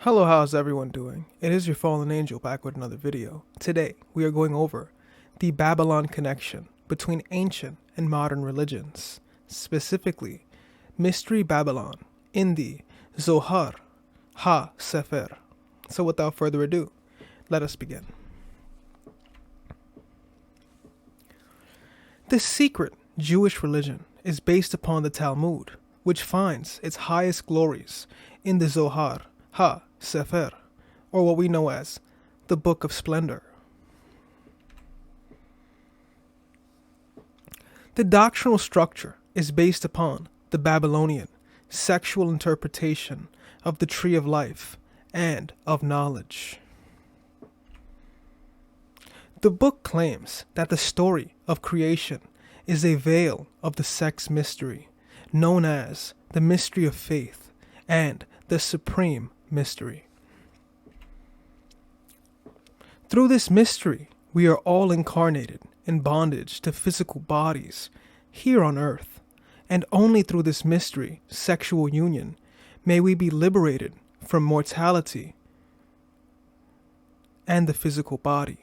Hello, how's everyone doing? It is your fallen angel back with another video. Today, we are going over the Babylon connection between ancient and modern religions, specifically Mystery Babylon in the Zohar Ha Sepher. So without further ado, let us begin. This secret Jewish religion is based upon the Talmud, which finds its highest glories in the Zohar Ha Sepher, or what we know as the Book of Splendor. The doctrinal structure is based upon the Babylonian sexual interpretation of the Tree of Life and of knowledge. The book claims that the story of creation is a veil of the sex mystery, known as the mystery of faith and the supreme mystery. Through this mystery, we are all incarnated in bondage to physical bodies here on earth, and only through this mystery, sexual union, may we be liberated from mortality and the physical body.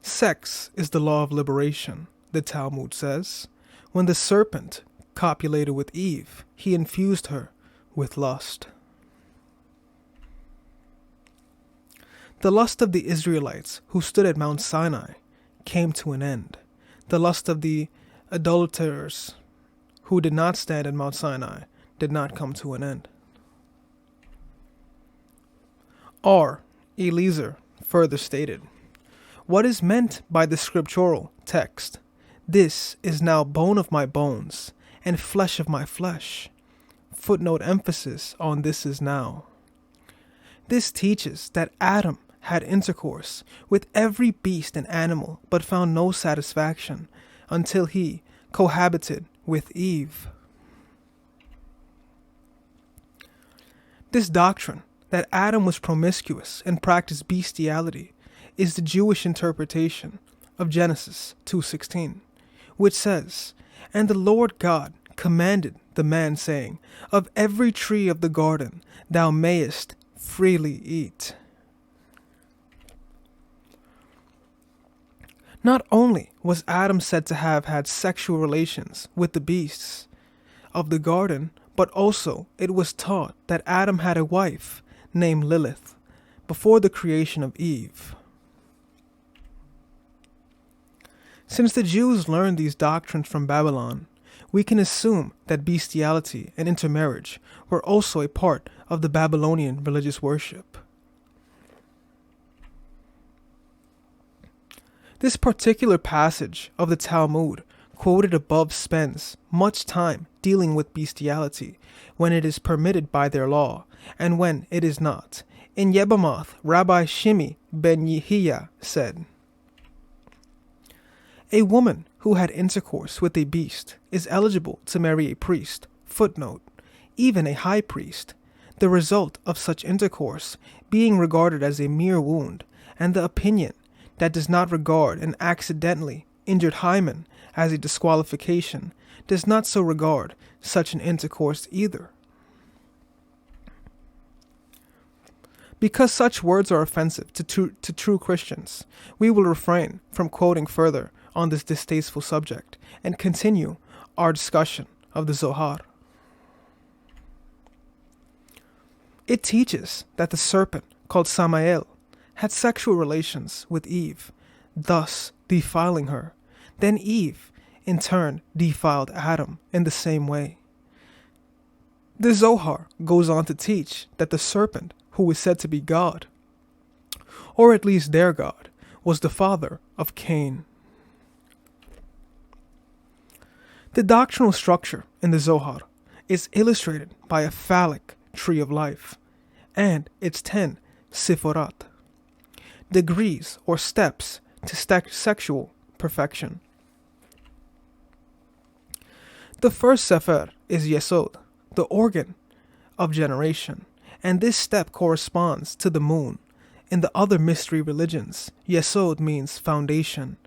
Sex is the law of liberation, the Talmud says. When the serpent copulated with Eve, he infused her with lust. The lust of the Israelites who stood at Mount Sinai came to an end. The lust of the idolaters who did not stand at Mount Sinai did not come to an end. R. Eliezer further stated, "What is meant by the scriptural text? This is now bone of my bones and flesh of my flesh." Footnote emphasis on this is now. This teaches that Adam had intercourse with every beast and animal but found no satisfaction until he cohabited with Eve. This doctrine that Adam was promiscuous and practiced bestiality is the Jewish interpretation of Genesis 2:16, which says, "And the Lord God commanded the man, saying, Of every tree of the garden thou mayest freely eat." Not only was Adam said to have had sexual relations with the beasts of the garden, but also it was taught that Adam had a wife named Lilith before the creation of Eve. Since the Jews learned these doctrines from Babylon, we can assume that bestiality and intermarriage were also a part of the Babylonian religious worship. This particular passage of the Talmud quoted above spends much time dealing with bestiality when it is permitted by their law and when it is not. In Yebamoth, Rabbi Shimi ben Yehiya said, "A woman who had intercourse with a beast is eligible to marry a priest." Footnote, even a high priest, the result of such intercourse being regarded as a mere wound, and the opinion that does not regard an accidentally injured hymen as a disqualification does not so regard such an intercourse either. Because such words are offensive to true Christians, we will refrain from quoting further on this distasteful subject and continue our discussion of the Zohar. It teaches that the serpent called Samael had sexual relations with Eve, thus defiling her. Then Eve, in turn, defiled Adam in the same way. The Zohar goes on to teach that the serpent, who is said to be God, or at least their God, was the father of Cain. The doctrinal structure in the Zohar is illustrated by a phallic tree of life and its 10 Sephorat, degrees or steps to sexual perfection. The first Sepher is Yesod, the organ of generation, and this step corresponds to the moon. In the other mystery religions, Yesod means foundation,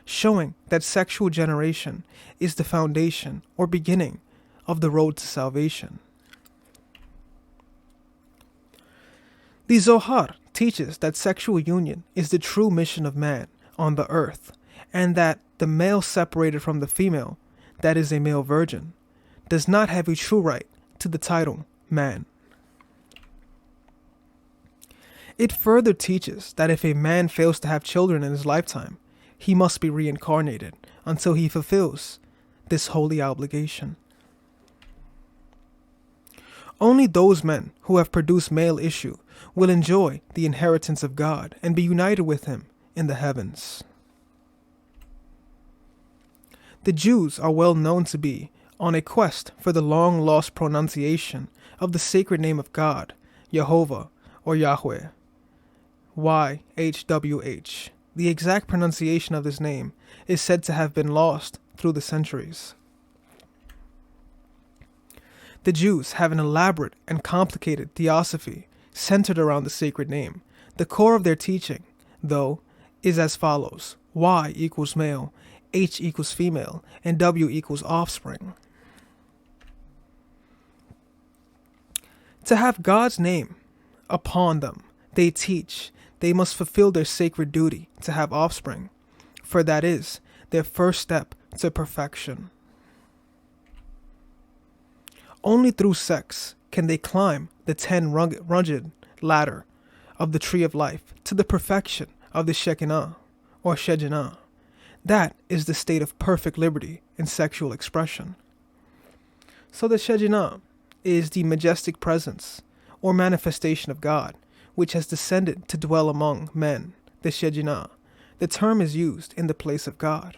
showing that sexual generation is the foundation or beginning of the road to salvation. The Zohar teaches that sexual union is the true mission of man on the earth, and that the male separated from the female, that is a male virgin, does not have a true right to the title man. It further teaches that if a man fails to have children in his lifetime, he must be reincarnated until he fulfills this holy obligation. Only those men who have produced male issue will enjoy the inheritance of God and be united with him in the heavens. The Jews are well known to be on a quest for the long-lost pronunciation of the sacred name of God, Jehovah or Yahweh, YHWH. The exact pronunciation of this name is said to have been lost through the centuries. The Jews have an elaborate and complicated theosophy centered around the sacred name. The core of their teaching, though, is as follows: Y equals male, H equals female, and W equals offspring. To have God's name upon them, they teach they must fulfill their sacred duty to have offspring, for that is their first step to perfection. Only through sex can they climb the 10 rugged ladder of the tree of life to the perfection of the Shekinah or Shejinah. That is the state of perfect liberty in sexual expression. So the Shejinah is the majestic presence or manifestation of God, which has descended to dwell among men, the Shejinah. The term is used in the place of God.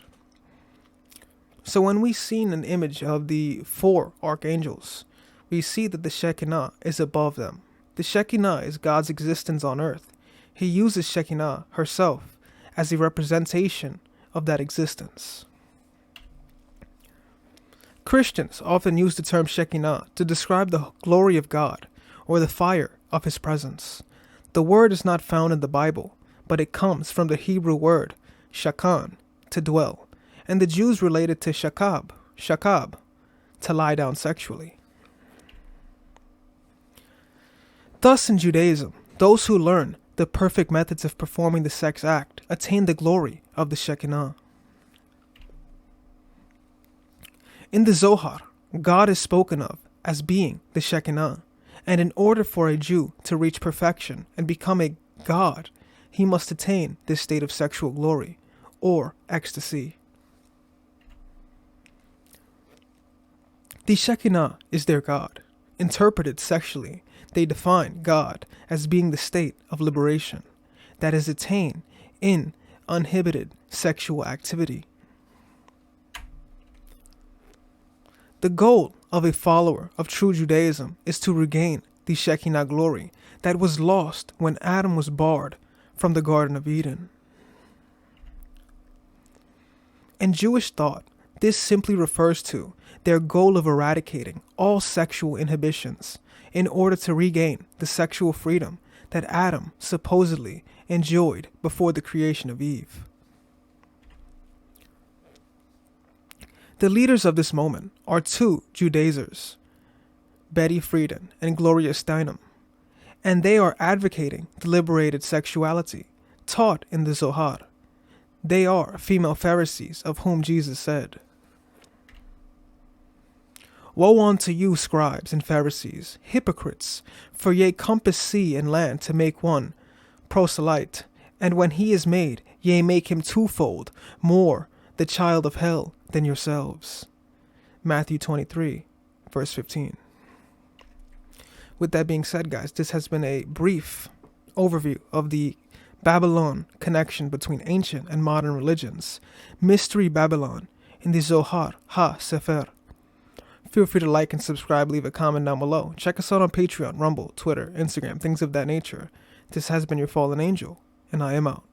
So when we see an image of the 4 archangels, we see that the Shekinah is above them. The Shekinah is God's existence on earth. He uses Shekinah herself as a representation of that existence. Christians often use the term Shekinah to describe the glory of God or the fire of his presence. The word is not found in the Bible, but it comes from the Hebrew word shakan, to dwell, and the Jews related to shakab, to lie down sexually. Thus in Judaism, those who learn the perfect methods of performing the sex act attain the glory of the Shekinah. In the Zohar, God is spoken of as being the Shekinah, and in order for a Jew to reach perfection and become a God, he must attain this state of sexual glory, or ecstasy. The Shekinah is their God. Interpreted sexually, they define God as being the state of liberation that is attained in uninhibited sexual activity. The goal of a follower of true Judaism is to regain the Shekinah glory that was lost when Adam was barred from the Garden of Eden. In Jewish thought, this simply refers to their goal of eradicating all sexual inhibitions in order to regain the sexual freedom that Adam supposedly enjoyed before the creation of Eve. The leaders of this moment are 2 Judaizers, Betty Friedan and Gloria Steinem, and they are advocating the liberated sexuality taught in the Zohar. They are female Pharisees of whom Jesus said, "Woe unto you, scribes and Pharisees, hypocrites, for ye compass sea and land to make one proselyte, and when he is made, ye make him twofold more the child of hell than yourselves." Matthew 23, verse 15. With that being said, guys, this has been a brief overview of the Babylon connection between ancient and modern religions, Mystery Babylon, in the Zohar Ha Sepher. Feel free to like and subscribe, leave a comment down below. Check us out on Patreon, Rumble, Twitter, Instagram, things of that nature. This has been your fallen angel, and I am out.